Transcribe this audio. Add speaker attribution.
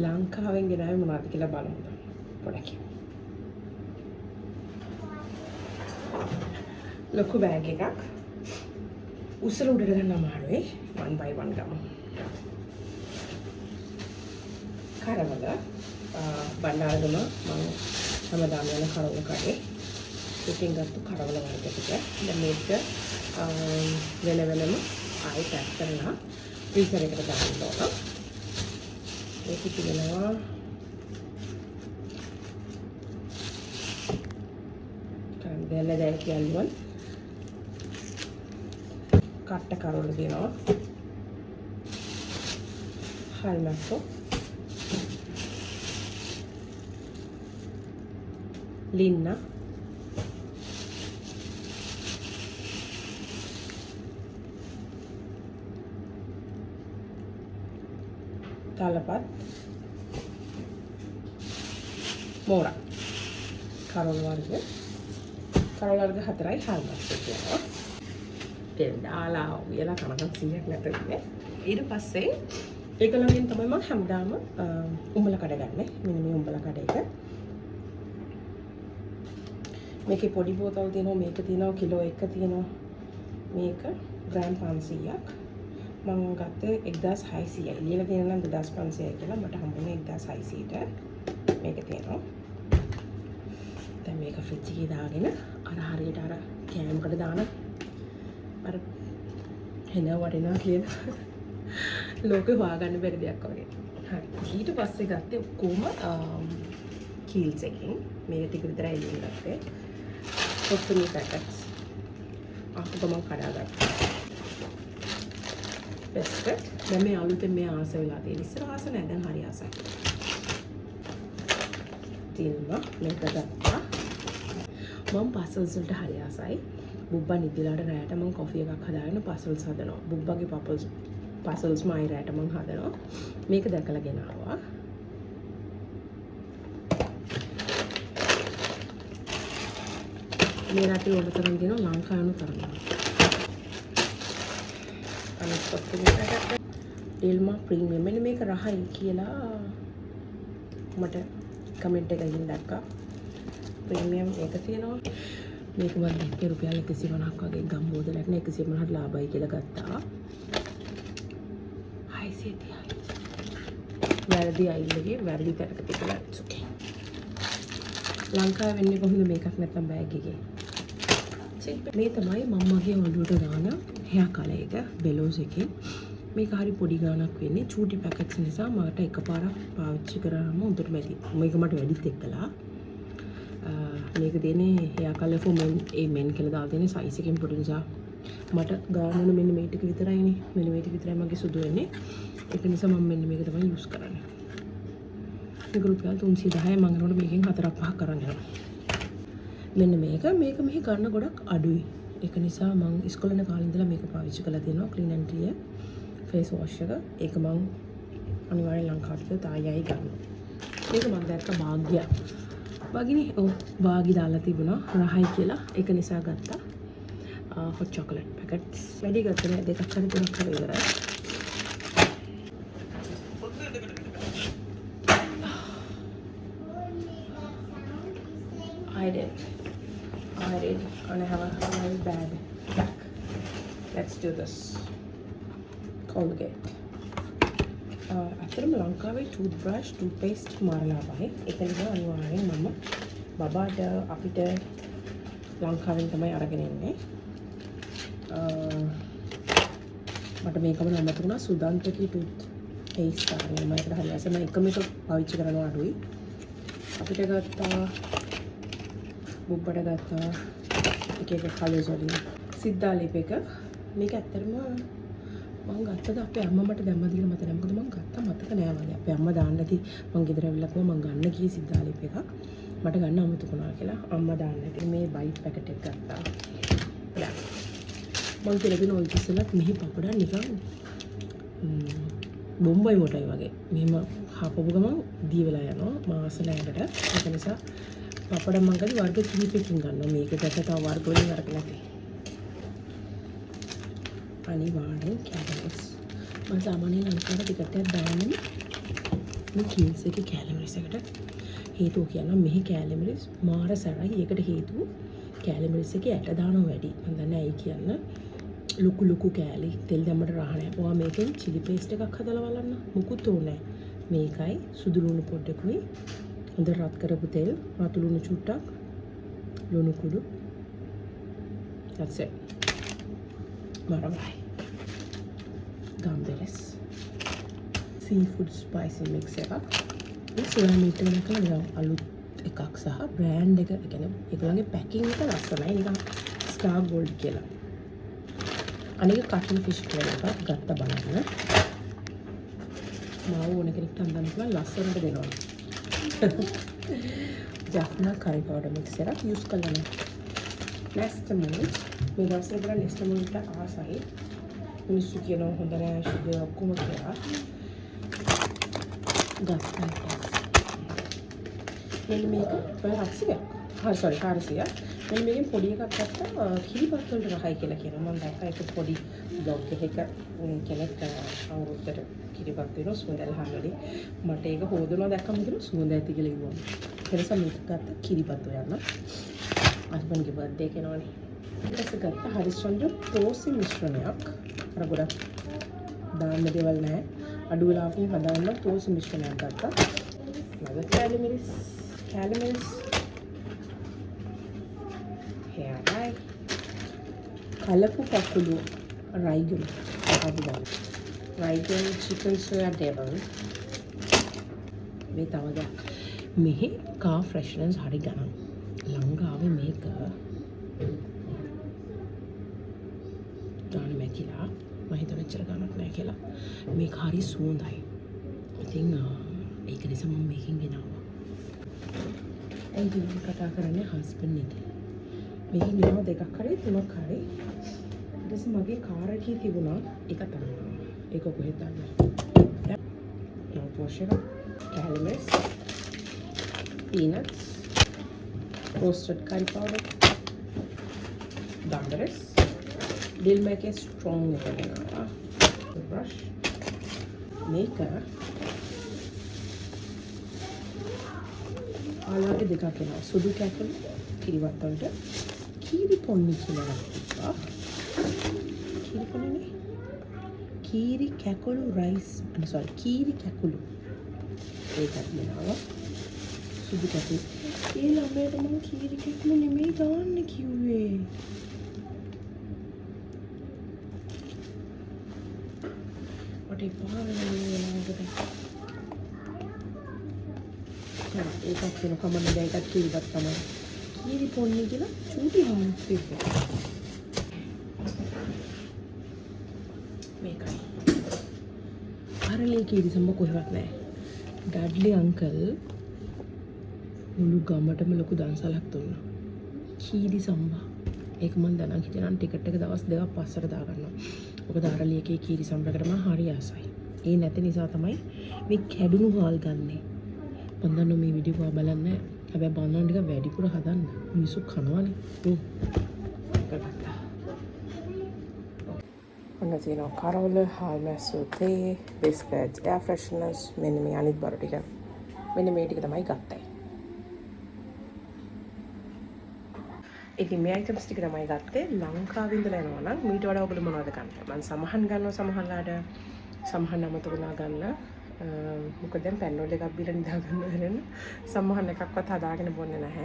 Speaker 1: ලංකාවෙන් ගෙනාවේ මොනවද කියලා බලමු. පොඩක්. ලොකු බෑග් එකක්. උස්සල උඩට ගන්න අමාරුයි. 1 by 1 ගමු. කරවල බණ්ඩාරගම මම හැමදාම යන කරවල කඩේ. ඉතින් ගත්ත කරවල වර්ග ටික. දැන් මේක වෙන වෙනම ආයෙ පැක් කරලා ෆ්‍රීසර් එකට දාන්න ඕන. මේක තියෙනවා කන්දල දැල් කියල්ලුවන් කට්ට කරවල දෙනවා. හල්මස්සෝ ලින්න තලපත් මෝරා කරවල වර්ග 4යි හල්මස්සෝ කියනවා. තෙල් දාලා උයලා කනකන් 100ක් නැත වෙන්නේ. ඊට පස්සේ ඒක ළඟින් තමයි මම හැමදාම උඹල කඩ ගන්නෙ. මෙන්න මේ උඹල කඩ එක. මේකේ පොඩි බෝතල් තියෙනවා, මේක තියෙනවා කිලෝ 1 තියෙනවා. මේක ග්‍රෑම් 500ක්. මම ගත්තේ 1600යි. ලියලා තියෙන නම් 2500යි කියලා මට හම්බුනේ 1600ට. මේක තියෙනවා. දැන් මේක ෆ්‍රිජ් එකේ දාගෙන අර හරියට අර කෑමකට දාන අර එන වටිනා කියන ලෝකේ හොයාගන්න බැරි දෙයක් වගේ. හරි. ඊට පස්සේ ගත්තේ ඔක්කොම කීල්ස් එකකින්. මේක ටික විතරයි එළියෙන් ගත්තේ. කොත්තුමි පැකට්ස්. අහක මම කඩාගත්තා. බෙස්ට්. දැන් මේ අලුතෙන් මේ ආස වෙලා තියෙන. ඉස්සර ආස නැහැ, දැන් හරි ආසයි. තිල්ම මේක ගත්තා. මම පසල්ස් වලට හරි ආසයි. බුබ්බා නිදිලාට රැයට මම කොෆි එකක් හදාගෙන පසල්ස් හදනවා. බුබ්බාගේ පසල්ස් මයි රැයට මම හදනවා. මේක දැකලා ගෙනාවා. මේ රටේ ඕන තරම් දෙනවා, ලංකාවනු තරම්. අනිත් කොත්තුමකට ඩෙල්මා ප්‍රීමියම් මෙන්න මේක රහයි කියලා මට කමෙන්ට් එකකින් දැක්කා. ප්‍රීමියම් එක තියෙනවා. මේක මම දැක්කේ රුපියල් 150ක් වගේ ගම්බෝදලක් නේ 150ට ලාභයි කියලා ගත්තා. 630යි. වැරදි අයිල්ලගේ වැරදි තැනක තිබුණා. it's okay. ලංකාවේ වෙන්නේ කොහොමද මේකක් නැත්තම් බෑග් එකේ. මේ තමයි මම්මගේ ඔළුවට දාන hair color එක බෙලෝස් එකේ. මේක හරි පොඩි ගාණක් වෙන්නේ. චූටි පැකට්ස් නිසා මට එකපාරක් පාවිච්චි කරාම උඩට මැදි. මේක මට වැඩිත් එක්කලා. මේක දෙන්නේ hair color for men men කියලා දාලා තියෙන size එකෙන් පොඩි නිසා මට ගානන මෙන්න මේ ටික විතරයිනේ. මෙන්න මේ ටික විතරයි මගේ සුදු වෙන්නේ. ඒක නිසා මම මෙන්න මේක තමයි යූස් කරන්නේ. මේක රුපියල් 310යි. මම නෝන මේකෙන් 4-5ක් අරන් යනවා. මෙන්න මේක මෙහි ගන්න ගොඩක් අඩුයි. ඒක නිසා මම ඉස්කෝලේ යන කාලේ ඉඳලා මේක පාවිච්චි කරලා තියෙනවා. Clean and clear face wash එක. ඒක මම අනිවාර්යෙන් ලංකාවට තායයි ගන්නවා. මේක මම දැක්ක භාග්‍ය. වගිනේ ඔව් භාගි දාලා තිබුණා රහයි කියලා. ඒක නිසා ගත්තා. hot chocolate packets. වැඩි ගත්තේ නෑ, දෙකක් හරි තුනක් හරි ඉවරයි. I did. And I have a very bad back. Let's do this. Colgate. අතරම ලංකාවේ toothbrush, toothpaste මාරලා බයි. ඒක නිසා අනිවාර්යෙන් මම බබාට අපිට ලංකාවෙන් තමයි අරගෙන ඉන්නේ. මට මේකම නම තුනා සුදාන්තකී toothpaste අරගෙන මම ඒකට හරි ආසයි. මම එකම එක පාවිච්චි කරනවා අඩුයි. අපිට ගත්තා බුබ්බට ගත්තා එක කලර්ස් වලින් සිද්ධාලේප එක. මේක ඇත්තටම මම ගත්තද අපේ අම්මා මට දැම්ම දීලා මතක නැහැ. මොකද මම ගත්තා මතක නෑ වගේ. අපේ අම්මා දාන්න කි මම ගෙදර ඇවිල්ලා කිව්වා මම ගන්න කී සිද්ධාලේප එකක්. මට ගන්න අමතකුණා කියලා අම්මා දාන්න කි. මේ බයිට් පැකට් එක ගත්තා. මම කියලා දෙන ඔය ඉස්සෙල්ලත් මෙහි පපඩා නිකන් බොම්බයි මොටයි වගේ. මෙහෙම හපපු ගමන් දී වෙලා යනවා මාස නැකට. ඒක නිසා පපඩ මම ගලි වර්ග කිහිපයකින් ගන්නවා. මේකට තව වර්ග වලින් අරගෙන නැති. අනිවාර්යෙන් කැබේජ්. මම සාමාන්‍යයෙන් ලංකාවේ ටිකට් එකක් දාන්නේ මේ කීල්ස් එකේ කැලරිස් එකට හේතුව කියනවා මෙහි කැලරිස් මාර සරයි. ඒකට හේතුව කැලරිස් එකේ ඇට දානවා වැඩි. මම දන්නේ ඇයි කියන්න. ලොකු කෑලි තෙල් දැම්මට රහ නැහැ. ඔයා මේකෙන් chili paste එකක් හදලා බලන්න. මුකුත් ඕනේ නැහැ. මේකයි සුදු ලුණු පොඩ්ඩකුයි හොඳ රත් කරපු තෙල්, රතු ලුණු චුට්ටක්, ලුණු කුඩු. That's it. මරමයි. ගම්බෙලස්. seafood spicy mix එකක්. මේ සෝයා මීට් එක නැකලා අලුත් එකක් සහ බ්‍රෑන්ඩ් එක කියන්නේ ඒගොල්ලන්ගේ පැකින් එක ලස්සනයි. නිකන් ස්ටාර් ගෝල්ඩ් කියලා. අනික කටන් ෆිෂ් කියලා එකක් ගත්ත බලන්න. මාව ඕන කෙනෙක්ට අඳන්න පුළුවන් ලස්සනට දෙනවා. ජාෆ්නා කරි පවුඩර් මික්ස් එකක් යූස් කරලා නැහැ. නෙස්ටමල් මේ දවස්වල කරා නෙස්ටමල්ට ආසයි. මිනිස්සු කියනවා හොඳ නෑ සුගර් ඔක්කොම කියලා. ගත්තා. මෙන්න මේක 700ක්. හරි සෝරි 400ක්. මෙන්න මේකෙන් පොඩි එකක් ගත්තා කිරිබත් වලට රහයි කියලා කියනවා. මම දැක්කා ඒක පොඩි බ්ලොග් එකක කෙනෙක් අවුරුද්දට කිරිබත් වෙනවා සුවඳල් හම්බෙලි. මට ඒක හොදනවා දැක්කම හිතුණා සුවඳ ඇති කියලා ඉවුවා. ඊට පස්සේ මේක ගත්තා කිරිබත් හොයන්න. හස්බන්ඩ්ගේ බර්ත්ඩේ කෙනවනේ. ඊට පස්සේ ගත්තා හරිස්චන්ද්‍ර තෝසි මිශ්‍රණයක්. අර ගොඩක් දාන්න දේවල් නැහැ. අඩු වෙලාවකින් හදාන්න තෝසි මිශ්‍රණයක් ගත්තා. මම කැලමිරිස් hair dye කලපු කකුළු රයිගන් අහබුදා රයිගන් chicken soya devil මේ තව දෙයක් මෙහි car freshness හරි ගණන් ලංකාවේ මේක දාන මේකිලා මම හිතුවා මෙච්චර ගණක් නැහැ කියලා මේක හරි සුවඳයි ඉතින් ඒක නිසා මම මේකෙන් ගෙනාවා ඒ දින කතා කරන්නේ හස්බන්ඩ් එක මේක නිකන් දෙකක් හරි තුනක් හරි ඊට පස්සේ මගේ කාර් එකේ තිබුණා ඒක තමයි ඒක කොහෙද දාන්නේ මවුත් වොෂ් එක කැලමස් peanuts roasted curry powder gambas dill make strong එක ගෙනාවා brush මේක ආලාගේ දෙකක් එනවා සුදු කැකළු කිරිබත් වලට කීරි පොන්නි කියලා ගත්තා. කීරි පොන්නි කීරි කැකුළු රයිස් කීරි කැකුළු ඒකත් දෙනවා. සුදු කැකුළු. ඒ ළමයට මම කීරි කැකුළු නෙමෙයි දාන්න කිව්වේ. මට ඒකත් වෙන කමන්න දැන් ඒකත් කිරිබත් තමයි. කීරි පොන්නි කියලා චූටි හාමුත් තිබ්බා. මේකයි. අරලේ කීරි සම්ම කොහෙවත් නැහැ. ඩඩ්ලි අංකල් මුළු ගමටම ලොකු දන්සලක් දුන්නා. කීරි සම්බා. ඒක මම දැනන් හිටියනම් ටිකට් එක දවස් දෙකක් පස්සට දාගන්නවා. මොකද අරලියකේ කීරි සම්බරකට මම හරි ආසයි. ඒ නැති නිසා තමයි මේ කැඩුණු හාල් ගන්නෙ. මම දන්නවා මේ වීඩියෝ එක බලන්න. හැබැයි බලන්න ටික වැඩිපුර හදන්න. මිනිස්සු කනවනේ. ඔන්න තියෙනවා කරවල, හාල් මැස්සු තේ, බිස්කට්ස්, එයාර් ෆ්‍රෙෂනර්ස් මෙන්න මේ අනිත් බර ටික. මෙන්න මේ ටික තමයි ගත්තේ. ඉතින් මේ අයිටම්ස් ටික තමයි ගත්තේ. ලංකාවේ ඉඳලා එනවා නම් මීට වඩා ඔයගොල්ලෝ මොනවද ගන්න? මම සමහන් ගන්නවා සමහරලාට සමහන් අමතකුණා ගන්න. මොකද දැන් පැන්ඩෝල් එකක් බීලා නිදා ගන්න වෙන සමහන් එකක්වත් හදාගෙන බොන්නේ නැහැ.